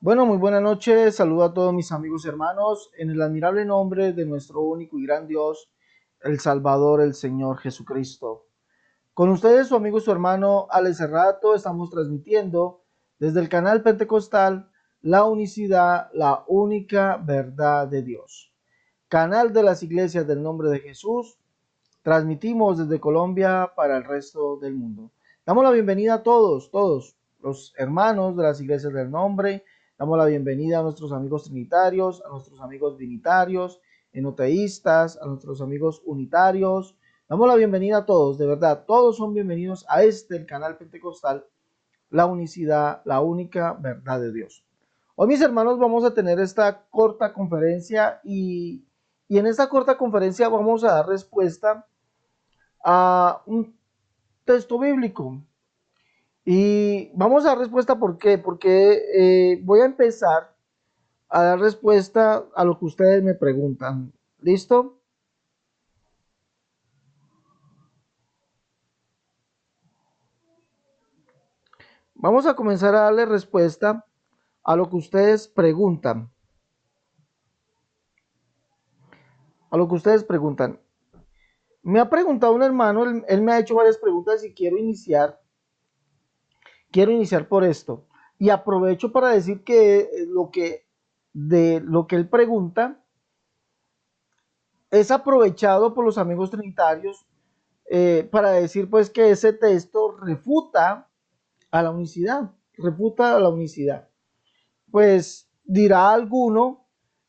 Bueno, muy buenas noches. Saludo a todos mis amigos y hermanos en el admirable nombre de nuestro único y gran Dios, el Salvador, el Señor Jesucristo. Con ustedes, su amigo y su hermano Alex Serrato, estamos transmitiendo desde el canal Pentecostal La Unicidad, la única verdad de Dios. Canal de las iglesias del nombre de Jesús. Transmitimos desde Colombia para el resto del mundo. Damos la bienvenida a todos los hermanos de las iglesias del nombre. Damos la bienvenida a nuestros amigos trinitarios, a nuestros amigos binitarios, enoteístas, a nuestros amigos unitarios. Damos la bienvenida a todos, de verdad, todos son bienvenidos a el canal pentecostal, la unicidad, la única verdad de Dios. Hoy, mis hermanos, vamos a tener esta corta conferencia y en esta corta conferencia vamos a dar respuesta a un texto bíblico. Y vamos a dar respuesta, ¿por qué? Porque voy a empezar a dar respuesta a lo que ustedes me preguntan. ¿Listo? Vamos a comenzar a darle respuesta a lo que ustedes preguntan. A lo que ustedes preguntan. Me ha preguntado un hermano, él me ha hecho varias preguntas y quiero iniciar por esto. Y aprovecho para decir que de lo que él pregunta es aprovechado por los amigos trinitarios para decir pues que ese texto refuta a la unicidad. Pues dirá alguno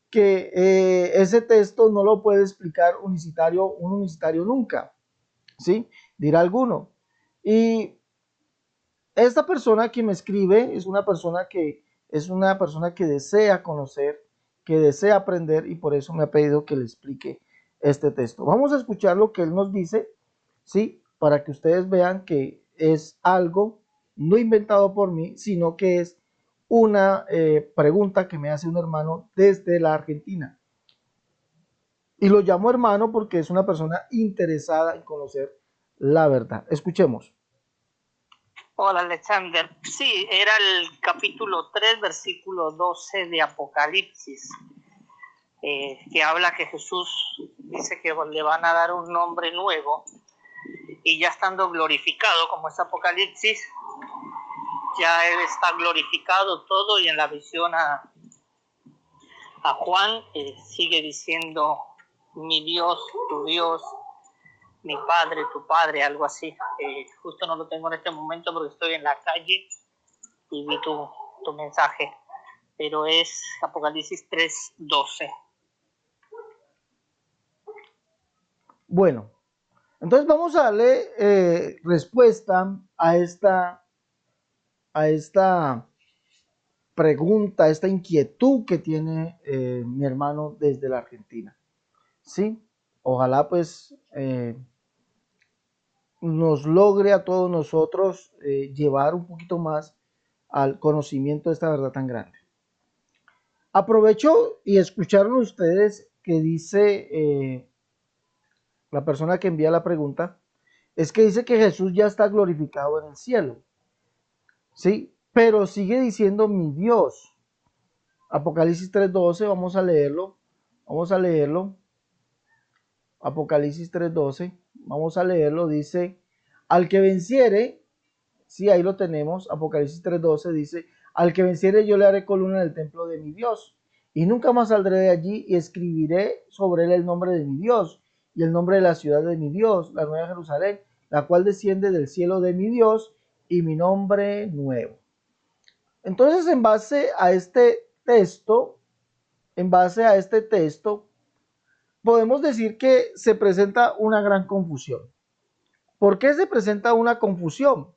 que ese texto no lo puede explicar un unicitario nunca, ¿sí? Dirá alguno. Y esta persona que me escribe es una persona que desea conocer, que desea aprender y por eso me ha pedido que le explique este texto. Vamos a escuchar lo que él nos dice, ¿sí? Para que ustedes vean que es algo no inventado por mí, sino que es una pregunta que me hace un hermano desde la Argentina. Y lo llamo hermano porque es una persona interesada en conocer la verdad. Escuchemos. Hola, Alexander. Sí, era el capítulo 3, versículo 12 de Apocalipsis, que habla que Jesús dice que le van a dar un nombre nuevo y ya estando glorificado, como es Apocalipsis, ya él está glorificado todo y en la visión a Juan sigue diciendo mi Dios, tu Dios, mi padre, tu padre, algo así. Justo no lo tengo en este momento porque estoy en la calle y vi tu mensaje, pero es Apocalipsis 3:12. Bueno, entonces vamos a darle respuesta a esta pregunta, a esta inquietud que tiene mi hermano desde la Argentina. ¿Sí? Ojalá pues nos logre a todos nosotros llevar un poquito más al conocimiento de esta verdad tan grande. Aprovecho y escucharon ustedes que dice la persona que envía la pregunta, es que dice que Jesús ya está glorificado en el cielo, ¿sí? Pero sigue diciendo mi Dios. Apocalipsis 3:12, vamos a leerlo. Apocalipsis 3:12, vamos a leerlo, dice, al que venciere, sí, ahí lo tenemos, Apocalipsis 3:12 dice, al que venciere yo le haré columna en el templo de mi Dios, y nunca más saldré de allí, y escribiré sobre él el nombre de mi Dios, y el nombre de la ciudad de mi Dios, la nueva Jerusalén, la cual desciende del cielo de mi Dios, y mi nombre nuevo. Entonces, en base a este texto, podemos decir que se presenta una gran confusión. ¿Por qué se presenta una confusión?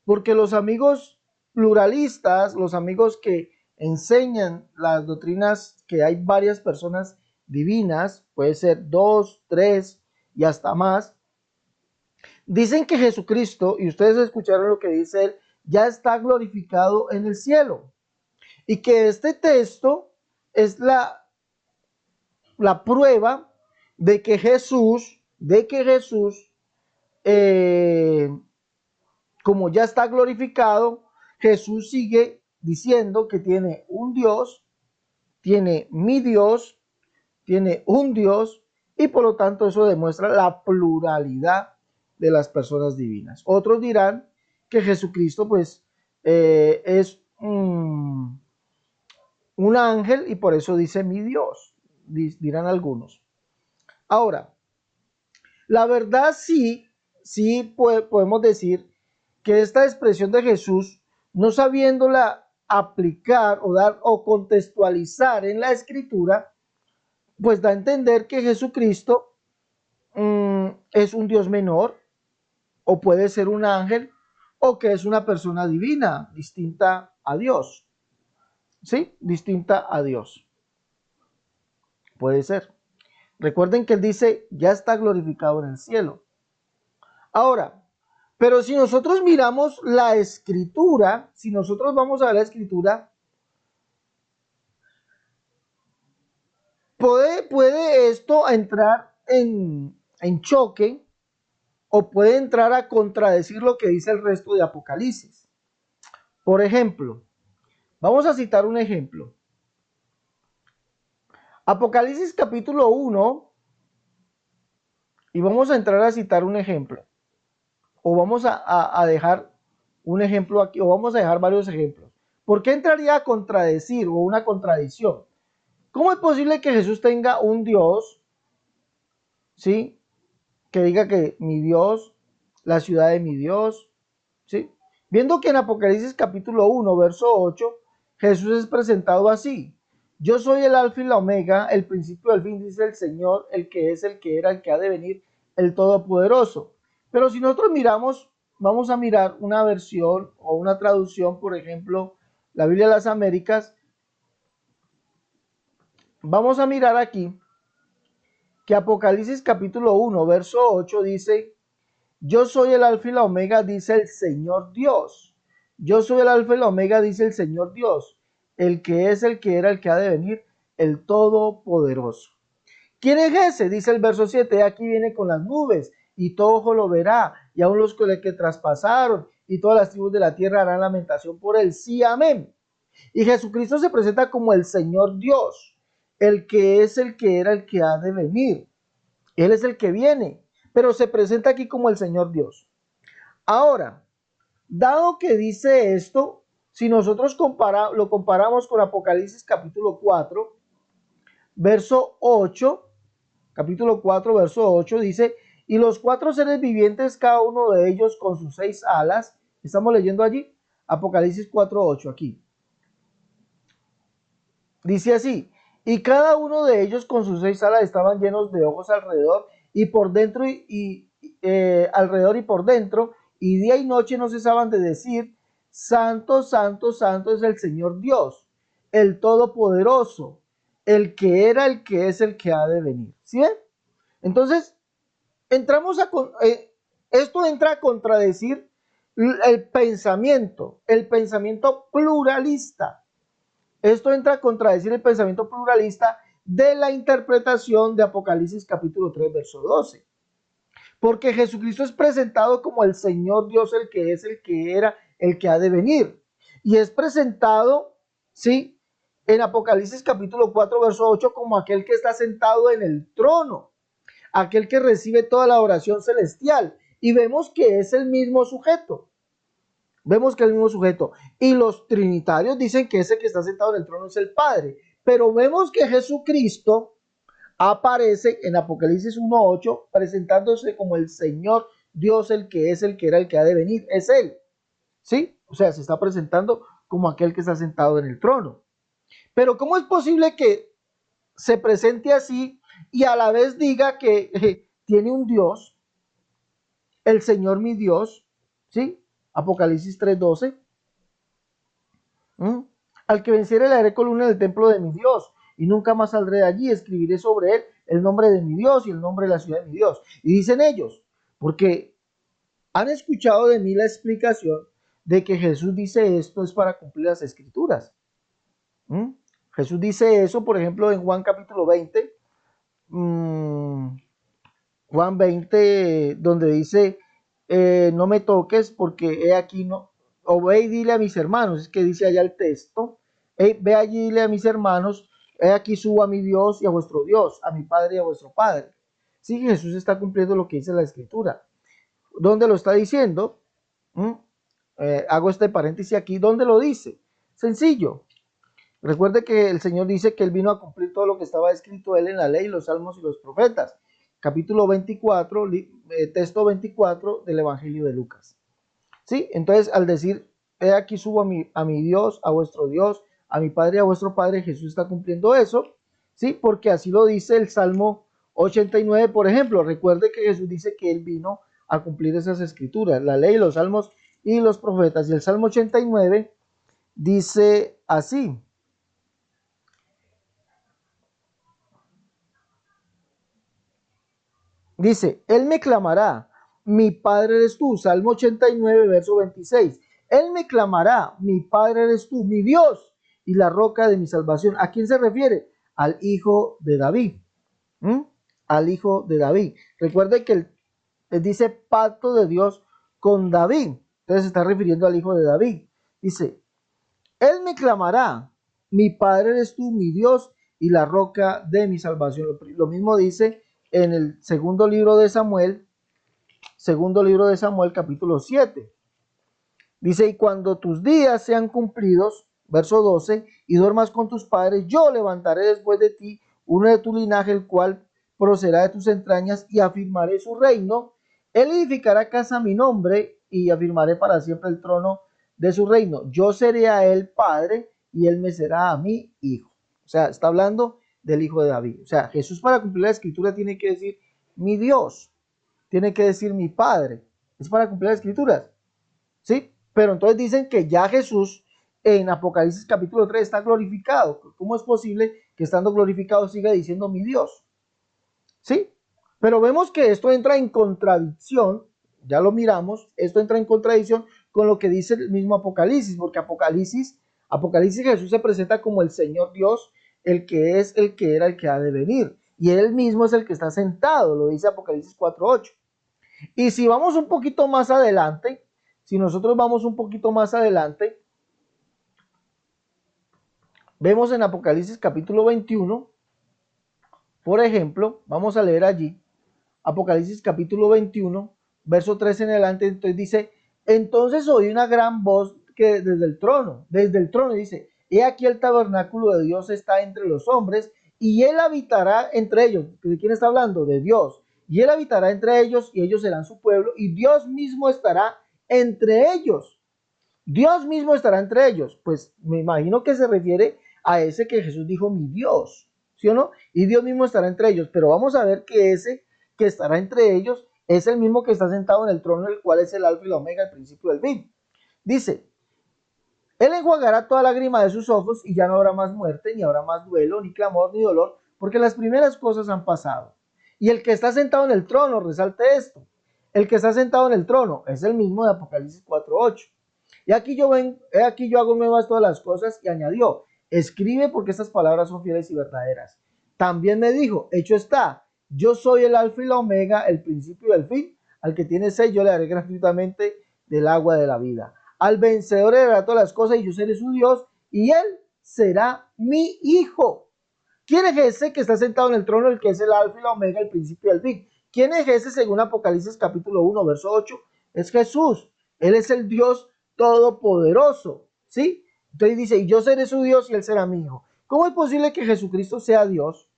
Porque los amigos pluralistas, los amigos que enseñan las doctrinas que hay varias personas divinas, puede ser dos, tres y hasta más, dicen que Jesucristo, y ustedes escucharon lo que dice él, ya está glorificado en el cielo. Y que este texto es la prueba de que Jesús, eh, como ya está glorificado, Jesús sigue diciendo que tiene un Dios, tiene mi Dios, tiene un Dios, y por lo tanto eso demuestra la pluralidad de las personas divinas. Otros dirán que Jesucristo pues es un ángel y por eso dice mi Dios, dirán algunos. Ahora, la verdad sí podemos decir que esta expresión de Jesús, no sabiéndola aplicar o dar o contextualizar en la escritura, pues da a entender que Jesucristo es un Dios menor, o puede ser un ángel, o que es una persona divina, distinta a Dios. ¿Sí? Distinta a Dios. Puede ser. Recuerden que él dice, ya está glorificado en el cielo. Ahora, pero si nosotros miramos la escritura, si nosotros vamos a ver la escritura, puede esto entrar en choque o puede entrar a contradecir lo que dice el resto de Apocalipsis. Por ejemplo, vamos a citar un ejemplo. Apocalipsis capítulo 1, y vamos a entrar a citar un ejemplo. O vamos a dejar un ejemplo aquí, o vamos a dejar varios ejemplos. ¿Por qué entraría a contradecir o una contradicción? ¿Cómo es posible que Jesús tenga un Dios, ¿sí? Que diga que mi Dios, la ciudad de mi Dios, ¿sí? Viendo que en Apocalipsis capítulo 1, verso 8, Jesús es presentado así. Yo soy el alfa y la omega, el principio del fin, dice el Señor, el que es, el que era, el que ha de venir, el todopoderoso. Pero si nosotros miramos, vamos a mirar una versión o una traducción, por ejemplo, la Biblia de las Américas. Vamos a mirar aquí que Apocalipsis capítulo 1, verso 8 dice, yo soy el alfa y la omega, dice el Señor Dios. Yo soy el alfa y la omega, dice el Señor Dios, el que es, el que era, el que ha de venir, el todopoderoso. ¿Quién es ese? Dice el verso 7, aquí viene con las nubes, y todo ojo lo verá, y aun los que traspasaron, y todas las tribus de la tierra harán lamentación por él. Sí, amén. Y Jesucristo se presenta como el Señor Dios, el que es, el que era, el que ha de venir. Él es el que viene, pero se presenta aquí como el Señor Dios. Ahora, dado que dice esto, si nosotros lo comparamos con Apocalipsis capítulo 4, verso 8, capítulo 4, verso 8, dice, y los cuatro seres vivientes, cada uno de ellos con sus 6 alas, estamos leyendo allí, Apocalipsis 4, 8, aquí. Dice así, y cada uno de ellos con sus 6 alas estaban llenos de ojos alrededor y por dentro alrededor y por dentro, y día y noche no cesaban de decir, santo, santo, santo es el Señor Dios, el Todopoderoso, el que era, el que es, el que ha de venir. ¿Sí ven? Entonces, esto entra a contradecir el pensamiento pluralista. Esto entra a contradecir el pensamiento pluralista de la interpretación de Apocalipsis capítulo 3, verso 12. Porque Jesucristo es presentado como el Señor Dios, el que es, el que era, el que ha de venir. Y es presentado, ¿sí? En Apocalipsis capítulo 4, verso 8, como aquel que está sentado en el trono, aquel que recibe toda la oración celestial. Y vemos que es el mismo sujeto. Vemos que es el mismo sujeto. Y los trinitarios dicen que ese que está sentado en el trono es el Padre. Pero vemos que Jesucristo aparece en Apocalipsis 1:8 presentándose como el Señor Dios, el que es, el que era, el que ha de venir. Es Él. ¿Sí? O sea, se está presentando como aquel que está sentado en el trono. Pero ¿cómo es posible que se presente así y a la vez diga que tiene un Dios, el Señor mi Dios? ¿Sí? Apocalipsis 3:12. Al que venciere le haré columna del templo de mi Dios, y nunca más saldré de allí. Escribiré sobre él el nombre de mi Dios y el nombre de la ciudad de mi Dios. Y dicen ellos, porque han escuchado de mí la explicación de que Jesús dice esto es para cumplir las escrituras. Jesús dice eso, por ejemplo, en Juan capítulo 20, Juan 20, donde dice, no me toques porque he aquí no, o ve y dile a mis hermanos, es que dice allá el texto, ve allí y dile a mis hermanos, he aquí subo a mi Dios y a vuestro Dios, a mi Padre y a vuestro Padre. Sí, Jesús está cumpliendo lo que dice la Escritura. ¿Dónde lo está diciendo? Hago este paréntesis aquí. ¿Dónde lo dice? Sencillo. Recuerde que el Señor dice que Él vino a cumplir todo lo que estaba escrito Él en la ley, los salmos y los profetas. Capítulo 24, texto 24 del Evangelio de Lucas. ¿Sí? Entonces, al decir, he aquí subo a mi Dios, a vuestro Dios, a mi Padre y a vuestro Padre, Jesús está cumpliendo eso, ¿sí? Porque así lo dice el Salmo 89, por ejemplo. Recuerde que Jesús dice que Él vino a cumplir esas escrituras, la ley, los salmos y los profetas. Y el Salmo 89 dice así. Dice, Él me clamará, mi Padre eres tú. Salmo 89, verso 26. Él me clamará, mi Padre eres tú, mi Dios y la roca de mi salvación. ¿A quién se refiere? Al hijo de David. Al hijo de David. Recuerde que él dice pacto de Dios con David. Entonces se está refiriendo al hijo de David. Dice, Él me clamará, mi Padre eres tú, mi Dios y la roca de mi salvación. Lo mismo dice en el segundo libro de Samuel, capítulo 7. Dice, y cuando tus días sean cumplidos, verso 12, y duermas con tus padres, yo levantaré después de ti uno de tu linaje, el cual procederá de tus entrañas, y afirmaré su reino. Él edificará casa a mi nombre, y afirmaré para siempre el trono de su reino. Yo seré a él padre, y él me será a mí hijo. O sea, está hablando del hijo de David. O sea, Jesús, para cumplir la escritura, tiene que decir mi Dios, tiene que decir mi Padre. Es para cumplir las escrituras. ¿Sí? Pero entonces dicen que ya Jesús en Apocalipsis capítulo 3 está glorificado. ¿Cómo es posible que estando glorificado siga diciendo mi Dios? ¿Sí? Pero vemos que esto entra en contradicción, ya lo miramos, esto entra en contradicción con lo que dice el mismo Apocalipsis, porque Apocalipsis Jesús se presenta como el Señor Dios, el que es, el que era, el que ha de venir. Y él mismo es el que está sentado, lo dice Apocalipsis 4:8. Y si vamos un poquito más adelante, si nosotros vamos un poquito más adelante, vemos en Apocalipsis capítulo 21, por ejemplo, vamos a leer allí, Apocalipsis capítulo 21, verso 3 en adelante, entonces dice, entonces oí una gran voz que desde el trono dice, he aquí el tabernáculo de Dios está entre los hombres, y él habitará entre ellos. ¿De quién está hablando? De Dios. Y él habitará entre ellos, y ellos serán su pueblo, y Dios mismo estará entre ellos. Dios mismo estará entre ellos. Pues me imagino que se refiere a ese que Jesús dijo, mi Dios, ¿sí o no? Y Dios mismo estará entre ellos. Pero vamos a ver que ese que estará entre ellos es el mismo que está sentado en el trono, el cual es el alfa y la omega, el principio del fin. Dice, Él enjuagará toda lágrima de sus ojos, y ya no habrá más muerte, ni habrá más duelo, ni clamor, ni dolor, porque las primeras cosas han pasado. Y el que está sentado en el trono, resalte esto, el que está sentado en el trono es el mismo de Apocalipsis 4:8. Y aquí yo hago nuevas todas las cosas, y añadió, escribe porque estas palabras son fieles y verdaderas. También me dijo, hecho está, yo soy el alfa y la omega, el principio y el fin. Al que tiene sed yo le daré gratuitamente del agua de la vida. Al vencedor heredará todas las cosas, y yo seré su Dios, y él será mi hijo. ¿Quién es ese que está sentado en el trono, el que es el alfa y la omega, el principio y el fin? ¿Quién es ese según Apocalipsis capítulo 1, verso 8? Es Jesús. Él es el Dios todopoderoso, ¿sí? Entonces dice, y yo seré su Dios y él será mi hijo. ¿Cómo es posible que Jesucristo sea Dios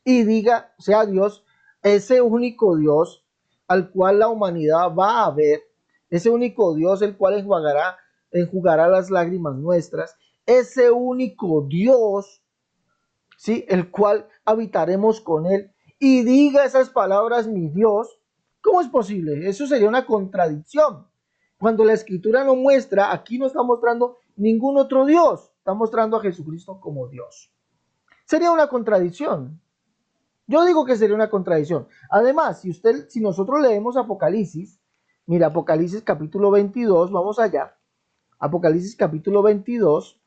y diga, sea Dios, ese único Dios al cual la humanidad va a ver, ese único Dios el cual enjugará las lágrimas nuestras, ese único Dios, ¿sí? El cual habitaremos con él, y diga esas palabras, mi Dios? ¿Cómo es posible? Eso sería una contradicción. Cuando la escritura no muestra, aquí no está mostrando ningún otro Dios, está mostrando a Jesucristo como Dios. Sería una contradicción. Yo digo que sería una contradicción. Además, si nosotros leemos Apocalipsis, mira, Apocalipsis capítulo 22, vamos allá. Apocalipsis capítulo 22,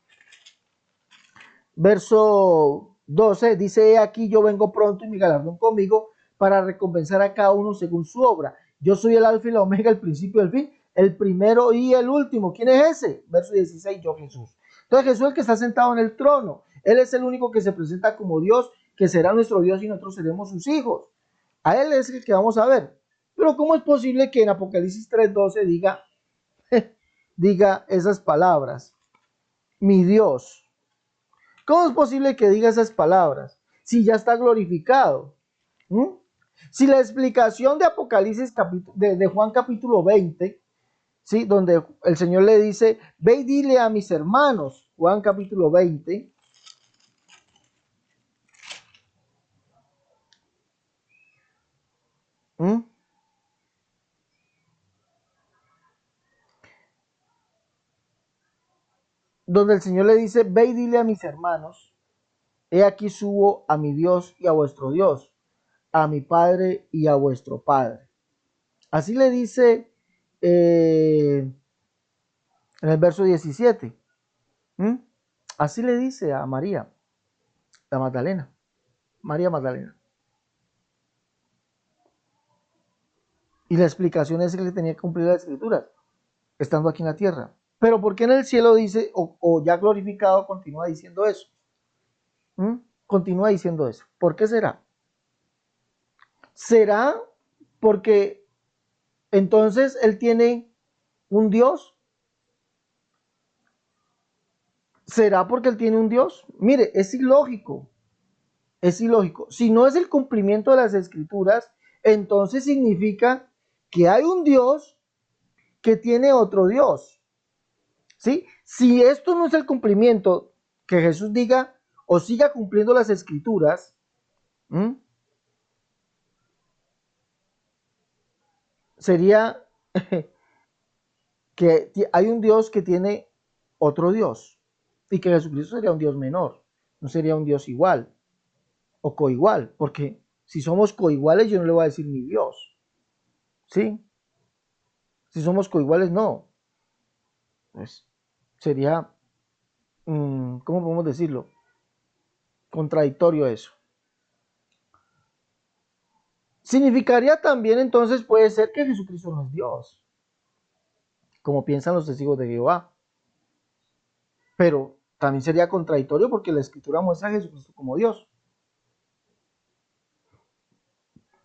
verso 12, dice, he aquí yo vengo pronto y mi galardón conmigo para recompensar a cada uno según su obra. Yo soy el alfa y la omega, el principio y el fin, el primero y el último. ¿Quién es ese? Verso 16, yo Jesús. Entonces Jesús es el que está sentado en el trono. Él es el único que se presenta como Dios, que será nuestro Dios y nosotros seremos sus hijos. A Él es el que vamos a ver. Pero ¿cómo es posible que en Apocalipsis 3:12 diga esas palabras? Mi Dios. ¿Cómo es posible que diga esas palabras si ya está glorificado? ¿Mm? Si la explicación de Apocalipsis, de Juan capítulo 20, ¿sí? Donde el Señor le dice, ve y dile a mis hermanos, Juan capítulo 20, ¿Mm? Donde el Señor le dice, ve y dile a mis hermanos, he aquí subo a mi Dios y a vuestro Dios, a mi Padre y a vuestro Padre. Así le dice en el verso 17. ¿Mm? Así le dice a María, la Magdalena, María Magdalena. Y la explicación es que le tenía que cumplir las escrituras, estando aquí en la tierra. Pero ¿por qué en el cielo dice, o ya glorificado, continúa diciendo eso? ¿Mm? Continúa diciendo eso. ¿Por qué será? ¿Será porque entonces él tiene un Dios? ¿Será porque él tiene un Dios? Mire, es ilógico. Es ilógico. Si no es el cumplimiento de las escrituras, entonces significa que hay un Dios que tiene otro Dios. ¿Sí? Si esto no es el cumplimiento, que Jesús diga o siga cumpliendo las escrituras, ¿m? Sería que hay un Dios que tiene otro Dios y que Jesucristo sería un Dios menor, no sería un Dios igual o coigual, porque si somos coiguales yo no le voy a decir mi Dios, ¿sí? Si somos coiguales no, pues sería, ¿cómo podemos decirlo? Contradictorio eso. Significaría también entonces puede ser que Jesucristo no es Dios, como piensan los testigos de Jehová. Pero también sería contradictorio porque la escritura muestra a Jesucristo como Dios.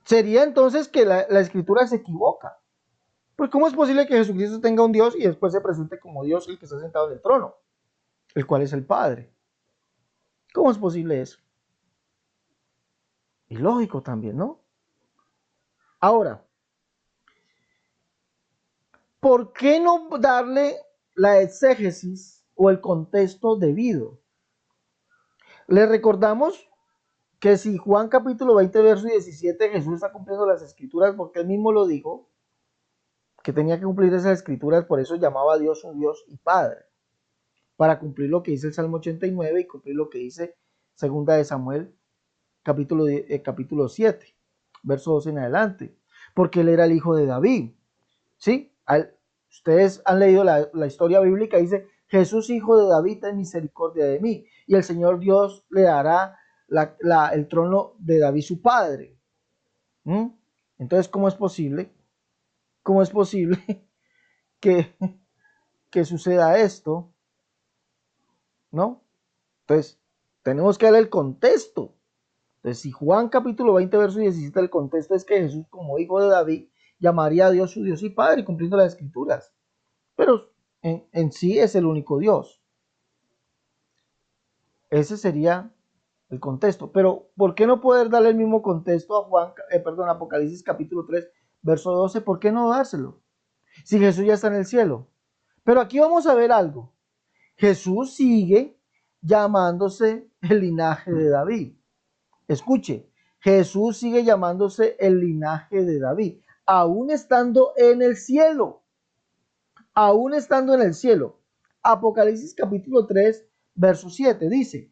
Sería entonces que la escritura se equivoca. Pues ¿cómo es posible que Jesucristo tenga un Dios y después se presente como Dios el que está sentado en el trono, el cual es el Padre? ¿Cómo es posible eso? Y lógico también, ¿no? Ahora, ¿por qué no darle la exégesis o el contexto debido? Le recordamos que si Juan capítulo 20, verso 17, Jesús está cumpliendo las escrituras porque él mismo lo dijo, que tenía que cumplir esas escrituras, por eso llamaba a Dios un Dios y Padre, para cumplir lo que dice el Salmo 89 y cumplir lo que dice segunda de Samuel capítulo 7, verso 12 en adelante, porque él era el hijo de David, ¿sí? Ustedes han leído la historia bíblica, dice, Jesús hijo de David, ten misericordia de mí, y el Señor Dios le dará el trono de David su padre. ¿Mm? Entonces, ¿cómo es posible? ¿Cómo es posible que, que suceda esto? ¿No? Entonces, tenemos que dar el contexto. Entonces, si Juan capítulo 20, verso 17, el contexto es que Jesús, como hijo de David, llamaría a Dios su Dios y Padre, cumpliendo las escrituras. Pero en sí es el único Dios. Ese sería el contexto. Pero, ¿por qué no poder darle el mismo contexto a Apocalipsis capítulo 3, verso 12? ¿Por qué no dárselo? Si Jesús ya está en el cielo. Pero aquí vamos a ver algo. Jesús sigue llamándose el linaje de David. Escuche, Jesús sigue llamándose el linaje de David, aún estando en el cielo. Aún estando en el cielo. Apocalipsis capítulo 3, verso 7 dice,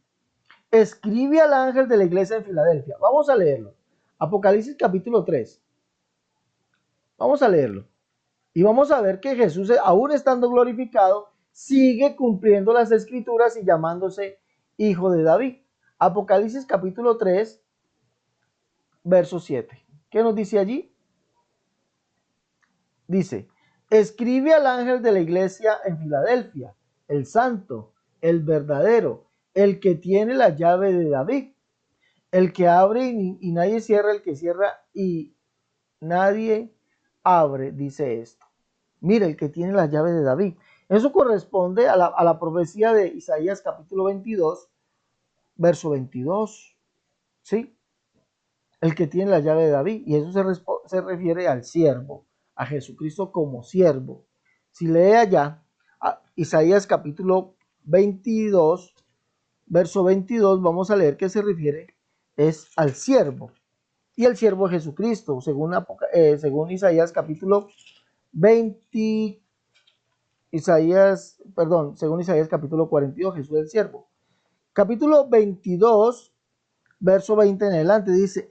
escribe al ángel de la iglesia en Filadelfia. Vamos a leerlo. Apocalipsis capítulo 3. Vamos a leerlo. Y vamos a ver que Jesús, aún estando glorificado, sigue cumpliendo las escrituras y llamándose hijo de David. Apocalipsis capítulo 3, verso 7. ¿Qué nos dice allí? Dice, escribe al ángel de la iglesia en Filadelfia, el santo, el verdadero, el que tiene la llave de David, el que abre y nadie cierra, el que cierra y nadie abre, dice esto. Mira, el que tiene la llave de David. Eso corresponde a la profecía de Isaías capítulo 22, verso 22. ¿Sí? El que tiene la llave de David. Y eso se refiere al siervo, a Jesucristo como siervo. Si lee allá Isaías capítulo 22, verso 22, vamos a leer que se refiere es al siervo. Y el siervo es Jesucristo, según Isaías capítulo 20, según Isaías capítulo 42, Jesús es el siervo. Capítulo 22, verso 20 en adelante, dice,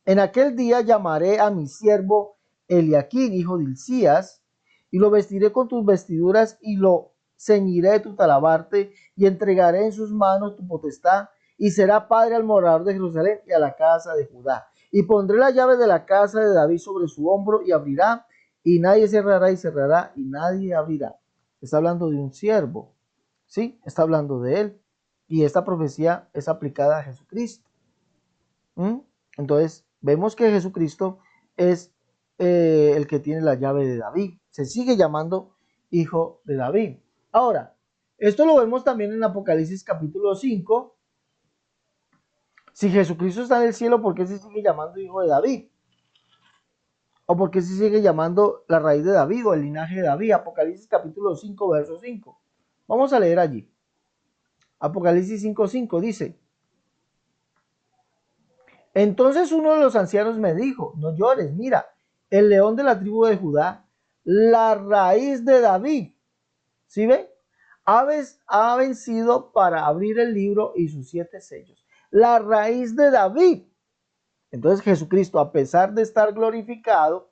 en aquel día llamaré a mi siervo Eliaquim, hijo de Hilcías, y lo vestiré con tus vestiduras y lo ceñiré de tu talabarte y entregaré en sus manos tu potestad y será padre al morador de Jerusalén y a la casa de Judá. Y pondré la llave de la casa de David sobre su hombro y abrirá y nadie cerrará y cerrará y nadie abrirá. Está hablando de un siervo, ¿sí? Está hablando de él. Y esta profecía es aplicada a Jesucristo. Entonces, vemos que Jesucristo es el que tiene la llave de David. Se sigue llamando hijo de David. Ahora, esto lo vemos también en Apocalipsis capítulo 5. Si Jesucristo está en el cielo, ¿por qué se sigue llamando hijo de David? ¿O por qué se sigue llamando la raíz de David o el linaje de David? Apocalipsis capítulo 5, verso 5. Vamos a leer allí. Apocalipsis 5:5 dice: entonces uno de los ancianos me dijo, no llores, mira, el león de la tribu de Judá, la raíz de David, ¿sí ven? Ha vencido para abrir el libro y sus 7 sellos. La raíz de David. Entonces Jesucristo, a pesar de estar glorificado,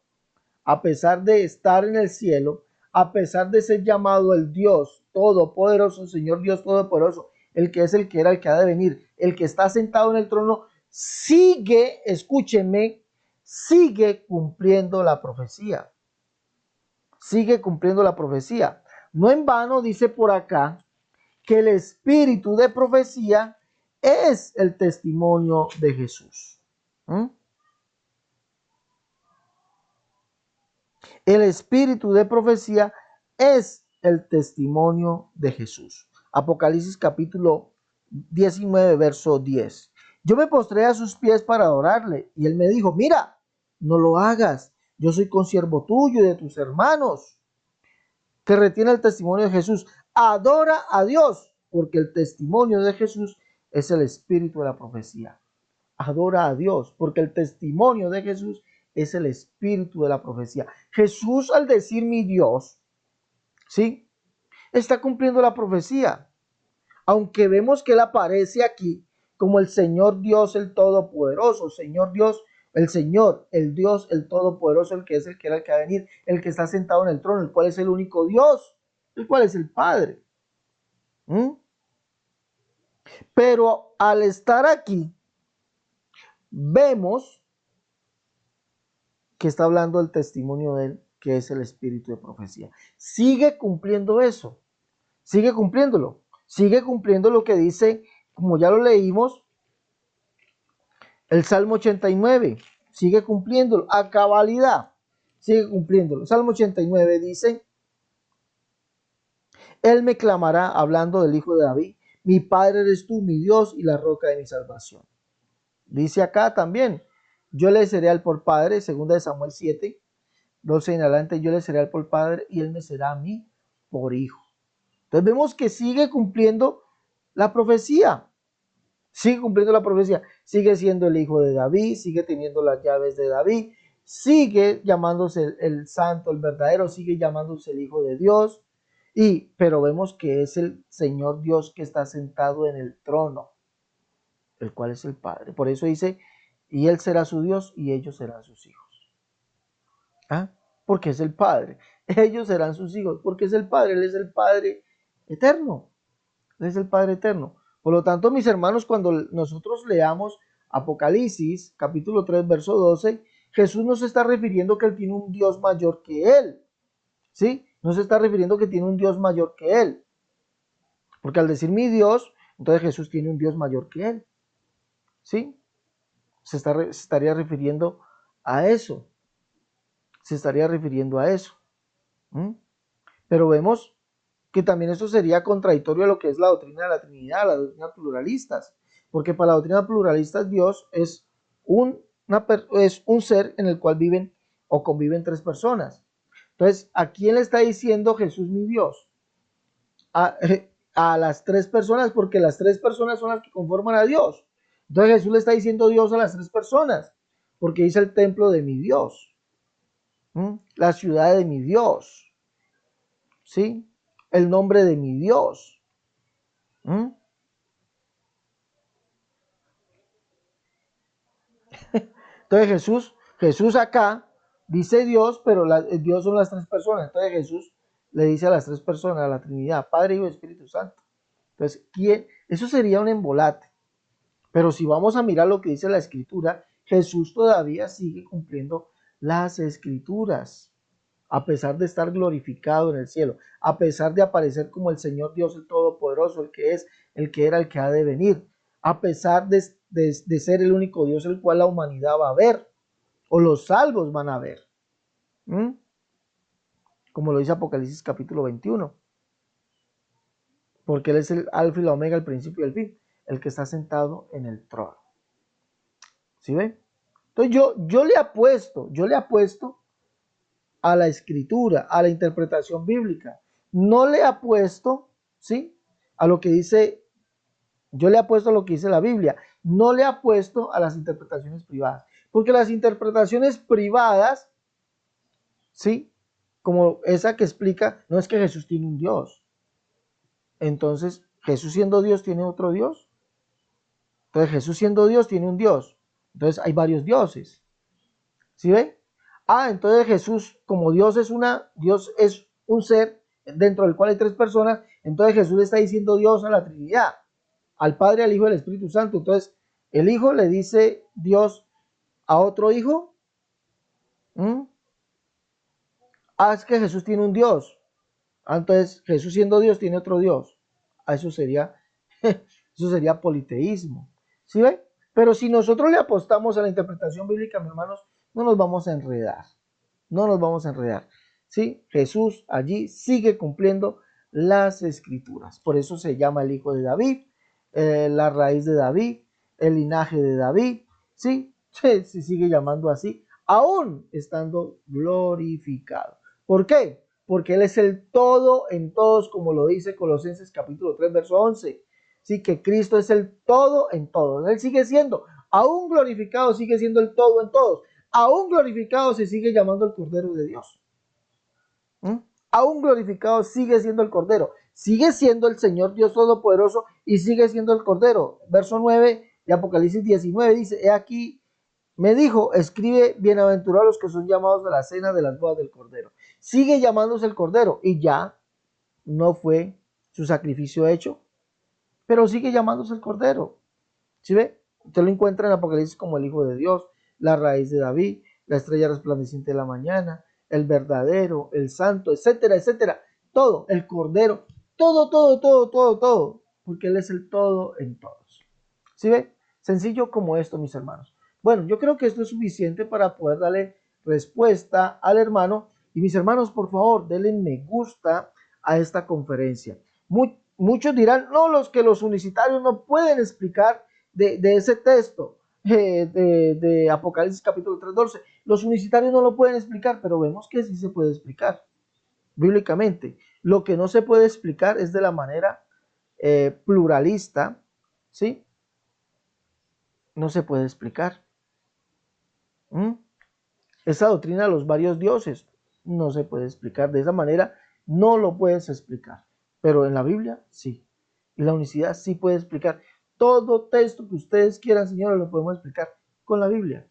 a pesar de estar en el cielo, a pesar de ser llamado el Dios Todopoderoso, Señor Dios Todopoderoso, el que es, el que era, el que ha de venir, el que está sentado en el trono, sigue, escúchenme, sigue cumpliendo la profecía. Sigue cumpliendo la profecía. No en vano dice por acá que el espíritu de profecía es el testimonio de Jesús. El espíritu de profecía es el testimonio de Jesús. Apocalipsis capítulo 19, verso 10. Yo me postré a sus pies para adorarle y él me dijo, mira, no lo hagas, yo soy consiervo tuyo y de tus hermanos, que retiene el testimonio de Jesús. Adora a Dios, porque el testimonio de Jesús es el espíritu de la profecía. Adora a Dios, porque el testimonio de Jesús es el espíritu de la profecía. Jesús, al decir mi Dios, ¿sí? Está cumpliendo la profecía. Aunque vemos que él aparece aquí como el Señor Dios, el Todopoderoso, Señor Dios, el Señor, el Dios, el Todopoderoso, el que es, el que era, el que va a venir, el que está sentado en el trono, el cual es el único Dios, el cual es el Padre. Pero al estar aquí, vemos que está hablando del testimonio de él, que es el espíritu de profecía. Sigue cumpliendo eso, sigue cumpliéndolo, sigue cumpliendo lo que dice, como ya lo leímos, el Salmo 89, sigue cumpliéndolo a cabalidad, sigue cumpliéndolo. Salmo 89 dice, él me clamará, hablando del Hijo de David, mi Padre eres tú, mi Dios y la roca de mi salvación. Dice acá también, yo le seré al por Padre, segunda de Samuel 7, 12 en adelante, yo le seré al por Padre y él me será a mí por hijo. Entonces vemos que sigue cumpliendo la profecía. Sigue cumpliendo la profecía. Sigue siendo el hijo de David, sigue teniendo las llaves de David, sigue llamándose el santo, el verdadero, sigue llamándose el hijo de Dios. Pero vemos que es el Señor Dios que está sentado en el trono, el cual es el Padre. Por eso dice, y él será su Dios y ellos serán sus hijos. Porque es el Padre. Ellos serán sus hijos, porque es el Padre. Él es el Padre eterno. Él es el Padre eterno. Por lo tanto, mis hermanos, cuando nosotros leamos Apocalipsis, capítulo 3, verso 12, Jesús no se está refiriendo que él tiene un Dios mayor que él, ¿sí? No se está refiriendo que tiene un Dios mayor que él, porque al decir mi Dios, entonces Jesús tiene un Dios mayor que él, ¿sí? Se estaría refiriendo a eso, se estaría refiriendo a eso. ¿Mm? Pero vemos que también eso sería contradictorio a lo que es la doctrina de la Trinidad, la doctrina pluralistas, porque para la doctrina pluralista Dios es un ser en el cual viven o conviven tres personas. Entonces, ¿a quién le está diciendo Jesús mi Dios? A las tres personas, porque las tres personas son las que conforman a Dios. Entonces Jesús le está diciendo Dios a las tres personas, porque dice el templo de mi Dios, la ciudad de mi Dios, ¿sí? El nombre de mi Dios. Entonces Jesús acá dice Dios, pero Dios son las tres personas. Entonces Jesús le dice a las tres personas, a la Trinidad, Padre, Hijo y Espíritu Santo. Entonces, ¿quién? Eso sería un embolate. Pero si vamos a mirar lo que dice la Escritura, Jesús todavía sigue cumpliendo las Escrituras, a pesar de estar glorificado en el cielo, a pesar de aparecer como el Señor Dios el Todopoderoso, el que es, el que era, el que ha de venir, a pesar de ser el único Dios el cual la humanidad va a ver, o los salvos van a ver. Como lo dice Apocalipsis capítulo 21. Porque Él es el alfa y la omega, el principio y el fin, el que está sentado en el trono. ¿Sí ven? Entonces yo le apuesto a la escritura, a la interpretación bíblica. No le apuesto, ¿sí? A lo que dice, yo le apuesto a lo que dice la Biblia. No le apuesto a las interpretaciones privadas. Porque las interpretaciones privadas, ¿sí? Como esa que explica, no es que Jesús tiene un Dios. Entonces, Jesús siendo Dios tiene otro Dios. Entonces, Jesús siendo Dios tiene un Dios. Entonces, hay varios dioses. ¿Sí ven? Entonces Jesús, como Dios es un ser dentro del cual hay tres personas, entonces Jesús le está diciendo Dios a la Trinidad, al Padre, al Hijo y al Espíritu Santo. Entonces, el Hijo le dice Dios a otro hijo. Es que Jesús tiene un Dios. Entonces, Jesús siendo Dios tiene otro Dios. Eso sería, eso sería politeísmo. ¿Sí ven? Pero si nosotros le apostamos a la interpretación bíblica, mis hermanos, no nos vamos a enredar. No nos vamos a enredar. ¿Sí? Jesús allí sigue cumpliendo las escrituras. Por eso se llama el hijo de David, la raíz de David, el linaje de David. ¿Sí? Se sigue llamando así, aún estando glorificado. ¿Por qué? Porque Él es el todo en todos, como lo dice Colosenses capítulo 3, verso 11. Sí, que Cristo es el todo en todos. Él sigue siendo, aún glorificado, sigue siendo el todo en todos. Aún glorificado se sigue llamando el Cordero de Dios. Aún glorificado sigue siendo el Cordero. Sigue siendo el Señor Dios Todopoderoso y sigue siendo el Cordero. Verso 9 de Apocalipsis 19 dice, he aquí, me dijo, escribe, bienaventurados los que son llamados a la cena de las bodas del Cordero. Sigue llamándose el Cordero y ya no fue su sacrificio hecho, pero sigue llamándose el Cordero. ¿Sí ve? Usted lo encuentra en Apocalipsis como el Hijo de Dios, la raíz de David, la estrella resplandeciente de la mañana, el verdadero, el santo, etcétera, etcétera. Todo, el Cordero, todo, porque Él es el todo en todos. ¿Sí ve? Sencillo como esto, mis hermanos. Bueno, yo creo que esto es suficiente para poder darle respuesta al hermano. Y mis hermanos, por favor, denle me gusta a esta conferencia. Muchos dirán, no, los unicitarios no pueden explicar de ese texto de Apocalipsis capítulo 3:12. Los unicitarios no lo pueden explicar, pero vemos que sí se puede explicar bíblicamente. Lo que no se puede explicar es de la manera pluralista, ¿sí? No se puede explicar. Esa doctrina de los varios dioses no se puede explicar. De esa manera no lo puedes explicar. Pero en la Biblia sí. Y la unicidad sí puede explicar. Todo texto que ustedes quieran, señores, lo podemos explicar con la Biblia.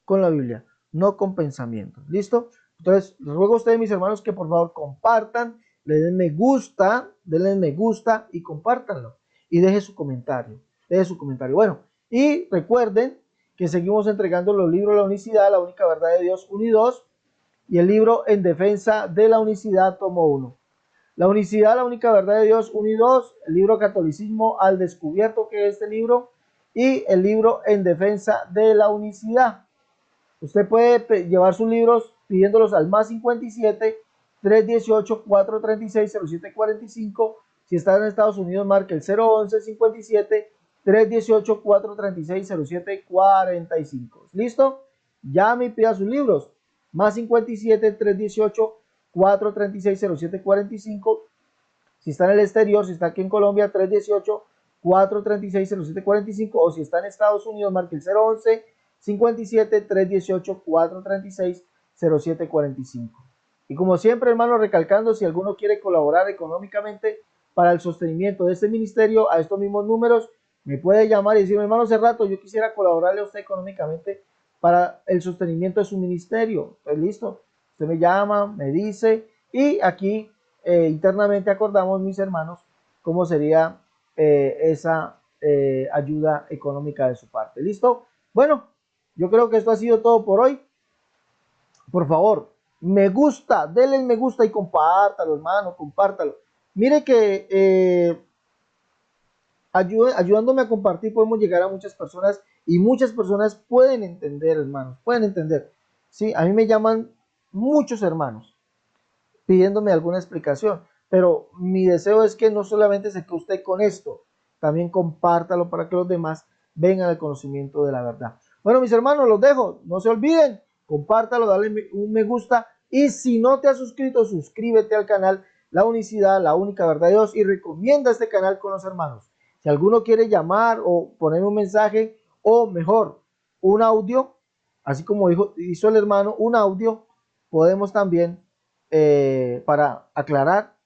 Con la Biblia, no con pensamientos. ¿Listo? Entonces, les ruego a ustedes, mis hermanos, que por favor compartan, le den me gusta, denle me gusta y compártanlo. Y deje su comentario. Deje su comentario. Bueno, y recuerden que seguimos entregando los libros La Unicidad, La Única Verdad de Dios 1 y 2, y el libro En Defensa de la Unicidad, tomo 1. La Unicidad, La Única Verdad de Dios 1 y 2, el libro Catolicismo al Descubierto, que es este libro, y el libro En Defensa de la Unicidad. Usted puede llevar sus libros pidiéndolos al más 57 318 436 0745. Si está en Estados Unidos, marque el 011 57 318 436 0745. ¿Listo? Llame y pida sus libros. Más 57 318 436 0745. Si está en el exterior, si está aquí en Colombia, 318 436 0745. O si está en Estados Unidos, marque el 011 57 318 436 0745. Y como siempre, hermano, recalcando, si alguno quiere colaborar económicamente para el sostenimiento de este ministerio, a estos mismos números, me puede llamar y decirme, hermano Cerrato, yo quisiera colaborarle a usted económicamente para el sostenimiento de su ministerio. Pues listo, usted me llama, me dice, y aquí internamente acordamos, mis hermanos, cómo sería esa ayuda económica de su parte. ¿Listo? Bueno, yo creo que esto ha sido todo por hoy. Por favor, me gusta, denle me gusta y compártalo, hermano, compártalo. Mire que ayudándome a compartir podemos llegar a muchas personas y muchas personas pueden entender, hermanos, pueden entender. Sí, a mí me llaman muchos hermanos pidiéndome alguna explicación, pero mi deseo es que no solamente se quede usted con esto, también compártalo para que los demás vengan al conocimiento de la verdad. Bueno, mis hermanos, los dejo, no se olviden, compártalo, dale un me gusta y si no te has suscrito, suscríbete al canal La Unicidad, La Única Verdad de Dios y recomienda este canal con los hermanos. Si alguno quiere llamar o poner un mensaje o mejor, un audio, así como hizo el hermano, un audio, podemos también para aclarar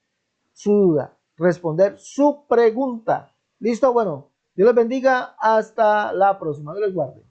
su duda, responder su pregunta. ¿Listo? Bueno, Dios les bendiga. Hasta la próxima. Dios les guarde.